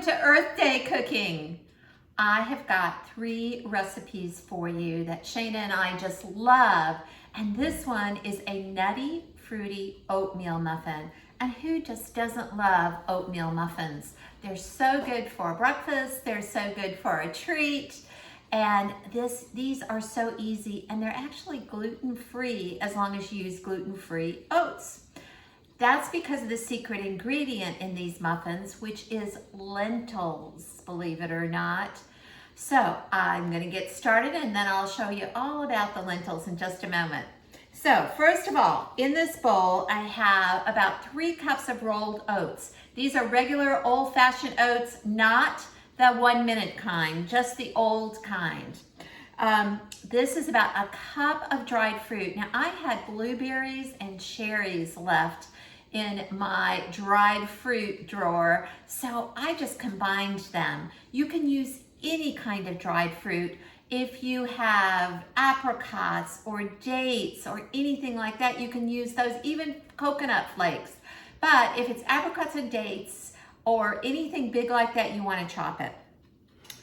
to Earth Day cooking. I have got 3 recipes for you that Shayna and I just love. And this one is a nutty, fruity oatmeal muffin. And who just doesn't love oatmeal muffins? They're so good for breakfast. They're so good for a treat. And these are so easy, and they're actually gluten-free as long as you use gluten-free oats. That's because of the secret ingredient in these muffins, which is lentils, believe it or not. So I'm gonna get started and then I'll show you all about the lentils in just a moment. So first of all, in this bowl, I have about 3 cups of rolled oats. These are regular old-fashioned oats, not the 1-minute kind, just the old kind. This is about a cup of dried fruit. Now I had blueberries and cherries left in my dried fruit drawer, so I just combined them. You can use any kind of dried fruit. If you have apricots or dates or anything like that, you can use those, even coconut flakes. But if it's apricots and dates or anything big like that, you want to chop it.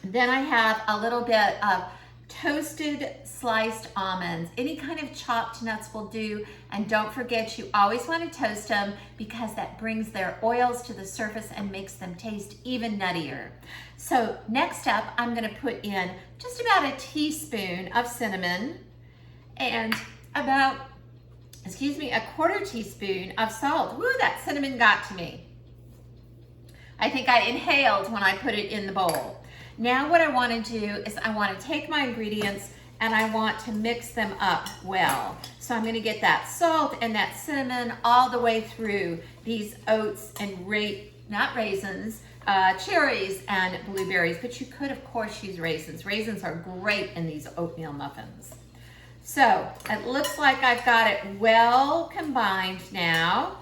Then I have a little bit of toasted sliced almonds. Any kind of chopped nuts will do, and don't forget you always want to toast them because that brings their oils to the surface and makes them taste even nuttier. So next up, I'm going to put in just about a teaspoon of cinnamon and about, a 1/4 teaspoon of salt. Woo, that cinnamon got to me. I think I inhaled when I put it in the bowl. Now what I want to do is I want to take my ingredients and I want to mix them up well. So I'm going to get that salt and that cinnamon all the way through these oats and not raisins, cherries and blueberries, but you could of course use raisins. Raisins are great in these oatmeal muffins. So it looks like I've got it well combined now.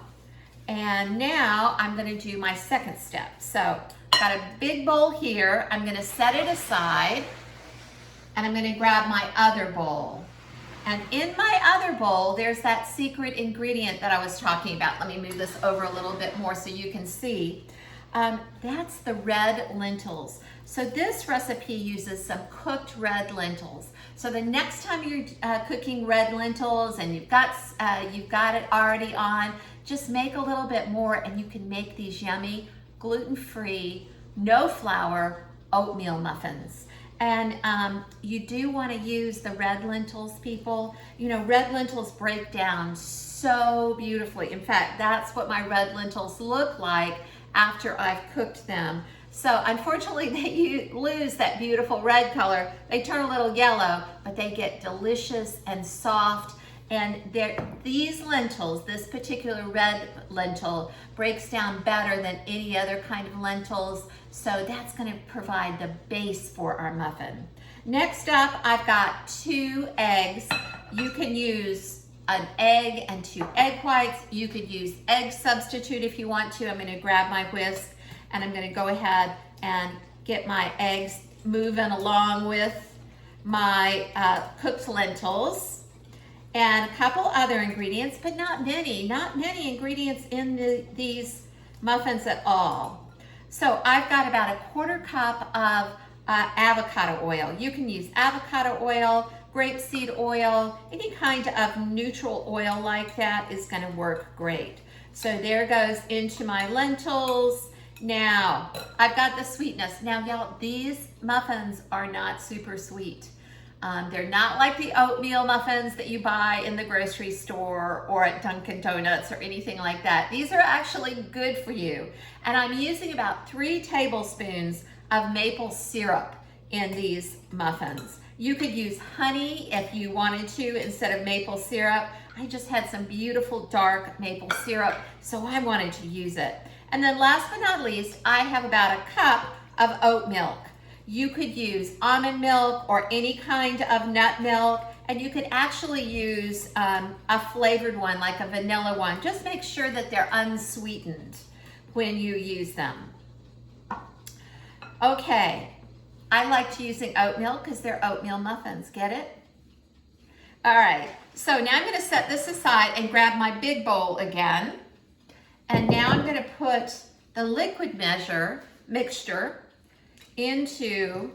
And now I'm going to do my second step. So got a big bowl here. I'm going to set it aside and I'm going to grab my other bowl. And in my other bowl, there's that secret ingredient that I was talking about. Let me move this over a little bit more so you can see. That's the red lentils. So this recipe uses some cooked red lentils. So the next time you're cooking red lentils and you've got it already on, just make a little bit more and you can make these yummy gluten-free, no flour oatmeal muffins. And you do want to use the red lentils, people. You know, red lentils break down so beautifully. In fact, that's what my red lentils look like after I've cooked them. So unfortunately, they lose that beautiful red color. They turn a little yellow, but they get delicious and soft. And these lentils, this particular red lentil, breaks down better than any other kind of lentils. So that's going to provide the base for our muffin. Next up, I've got 2 eggs. You can use an egg and 2 egg whites. You could use egg substitute if you want to. I'm going to grab my whisk and I'm going to go ahead and get my eggs moving along with my cooked lentils. And a couple other ingredients, but not many ingredients in these muffins at all. So I've got about a 1/4 cup of avocado oil. You can use avocado oil, grapeseed oil, any kind of neutral oil like that is going to work great. So there goes into my lentils. Now, I've got the sweetness. Now, y'all, these muffins are not super sweet. They're not like the oatmeal muffins that you buy in the grocery store or at Dunkin' Donuts or anything like that. These are actually good for you. And I'm using about 3 tablespoons of maple syrup in these muffins. You could use honey if you wanted to instead of maple syrup. I just had some beautiful dark maple syrup, so I wanted to use it. And then last but not least, I have about a cup of oat milk. You could use almond milk or any kind of nut milk, and you could actually use a flavored one, like a vanilla one. Just make sure that they're unsweetened when you use them. Okay, I like to using oat milk because they're oatmeal muffins, get it? All right, so now I'm gonna set this aside and grab my big bowl again. And now I'm gonna put the liquid measure mixture into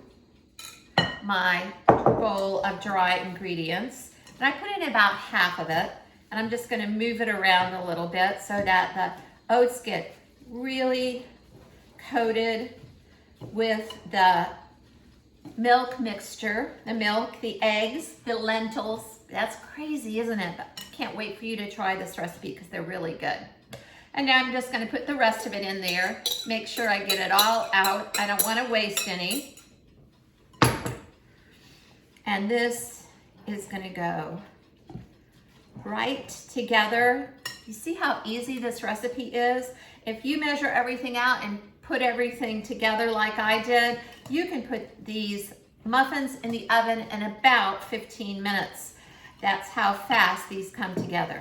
my bowl of dry ingredients. And I put in about half of it, and I'm just gonna move it around a little bit so that the oats get really coated with the milk mixture, the milk, the eggs, the lentils. That's crazy, isn't it? But I can't wait for you to try this recipe because they're really good. And now I'm just gonna put the rest of it in there, make sure I get it all out. I don't wanna waste any. And this is gonna go right together. You see how easy this recipe is? If you measure everything out and put everything together like I did, you can put these muffins in the oven in about 15 minutes. That's how fast these come together.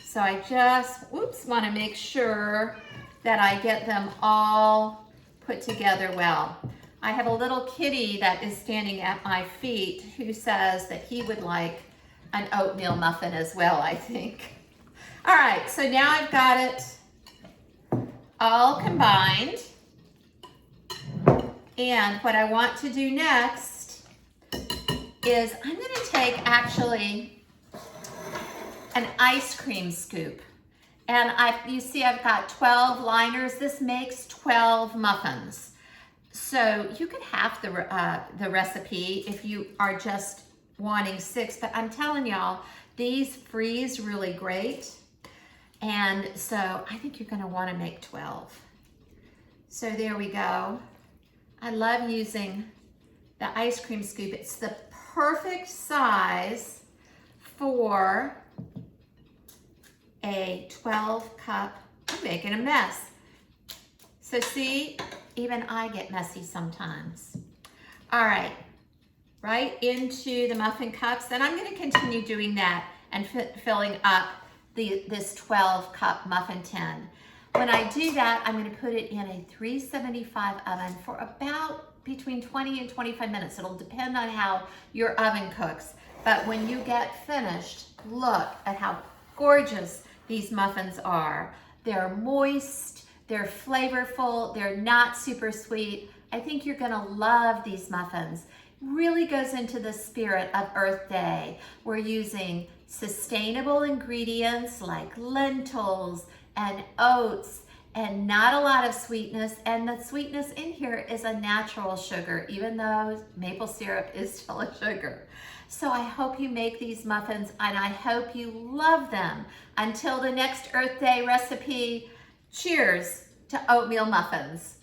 So I just, want to make sure that I get them all put together well. I have a little kitty that is standing at my feet who says that he would like an oatmeal muffin as well, I think. All right, so now I've got it all combined. And what I want to do next is I'm going to take actually an ice cream scoop. And you see I've got 12 liners. This makes 12 muffins. So you could have the recipe if you are just wanting 6, but I'm telling y'all, these freeze really great. And so I think you're gonna wanna make 12. So there we go. I love using the ice cream scoop. It's the perfect size for a 12 cup. I'm making a mess. So see, even I get messy sometimes. All right, right into the muffin cups. Then I'm gonna continue doing that and filling up this 12 cup muffin tin. When I do that, I'm gonna put it in a 375 oven for about between 20 and 25 minutes. It'll depend on how your oven cooks. But when you get finished, look at how gorgeous these muffins are. They're moist, they're flavorful, they're not super sweet. I think you're gonna love these muffins. Really goes into the spirit of Earth Day. We're using sustainable ingredients like lentils and oats and not a lot of sweetness. And the sweetness in here is a natural sugar, even though maple syrup is still a sugar. So I hope you make these muffins and I hope you love them. Until the next Earth Day recipe, cheers to oatmeal muffins.